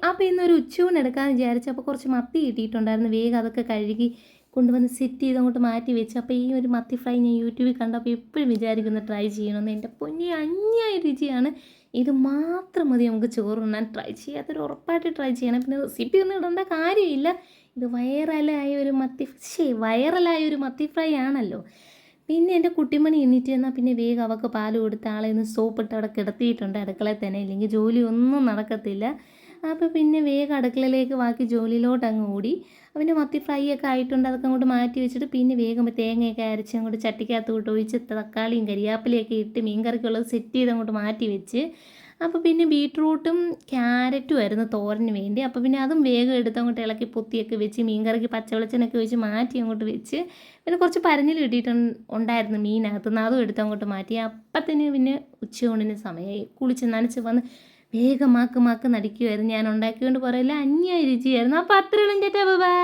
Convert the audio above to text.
അപ്പോൾ ഇന്നൊരു ഉച്ചയൂണ് എടുക്കാമെന്ന് വിചാരിച്ചു. അപ്പോൾ കുറച്ച് മത്തി കിട്ടിയിട്ടുണ്ടായിരുന്നു. വേഗം അതൊക്കെ കഴുകി കൊണ്ടുവന്ന് സെറ്റ് ചെയ്ത് അങ്ങോട്ട് മാറ്റി വെച്ച്. അപ്പോൾ ഈ ഒരു മത്തി ഫ്രൈ ഞാൻ യൂട്യൂബിൽ കണ്ടപ്പോൾ എപ്പോഴും വിചാരിക്കുന്നു ട്രൈ ചെയ്യണമെന്ന്. എൻ്റെ പൊന്നി അന്യായ രുചിയാണ്. ഇത് മാത്രം മതി നമുക്ക് ചോറുണ്ണാൻ. ട്രൈ ചെയ്യാത്തൊരു ഉറപ്പായിട്ട് ട്രൈ ചെയ്യണം. പിന്നെ റെസിപ്പി ഒന്നും ഇടേണ്ട കാര്യമില്ല. ഇത് വൈറലായ ഒരു മത്തി ഫ്രൈ ആണല്ലോ. പിന്നെ എൻ്റെ കുട്ടിമണി എണീറ്റ് എന്നാൽ പിന്നെ വേഗം അവൾക്ക് പാൽ കൊടുത്ത് ആളെ ഒന്ന് സോപ്പിട്ട് അവിടെ കിടത്തിയിട്ടുണ്ട് അടുക്കളയിൽ തന്നെ. ഇല്ലെങ്കിൽ ജോലി ഒന്നും നടക്കത്തില്ല. അപ്പോൾ പിന്നെ വേഗം അടുക്കളയിലേക്ക് ബാക്കി ജോലിയിലോട്ട് അങ്ങ് ഓടി. പിന്നെ മത്തി ഫ്രൈ ഒക്കെ ആയിട്ടുണ്ട്. അതൊക്കെ അങ്ങോട്ട് മാറ്റി വെച്ചിട്ട് പിന്നെ വേഗം തേങ്ങയൊക്കെ അരച്ച് അങ്ങോട്ട് ചട്ടിക്കകത്തോട്ട് ഒഴിച്ച് തക്കാളിയും കരിയാപ്പിലയൊക്കെ ഇട്ട് മീൻകറിക്കുള്ളത് സെറ്റ് ചെയ്ത് അങ്ങോട്ട് മാറ്റി വെച്ച്. അപ്പോൾ പിന്നെ ബീട്രൂട്ടും ക്യാരറ്റും ആയിരുന്നു തോരന് വേണ്ടി. അപ്പോൾ പിന്നെ അതും വേഗം എടുത്ത് അങ്ങോട്ട് ഇളക്കി പൊത്തിയൊക്കെ വെച്ച് മീൻകറിക്ക് പച്ചവെളിച്ചെണ്ണയൊക്കെ ഒഴിച്ച് മാറ്റി അങ്ങോട്ട് വെച്ച്. പിന്നെ കുറച്ച് പരഞ്ഞിൽ ഉണ്ടായിരുന്നു മീനകത്തുനിന്ന്, അതും എടുത്ത് അങ്ങോട്ട് മാറ്റി. അപ്പത്തിന് പിന്നെ ഉച്ചയൂണിന് സമയമായി. കുളിച്ച് നനച്ച് വന്ന് വേഗം മാക്ക് നടിക്കുമായിരുന്നു. ഞാൻ ഉണ്ടാക്കിക്കൊണ്ട് പറയില്ല, അന്യായ രുചിയായിരുന്നു. അപ്പോൾ അത്രയുള്ള ബൈ.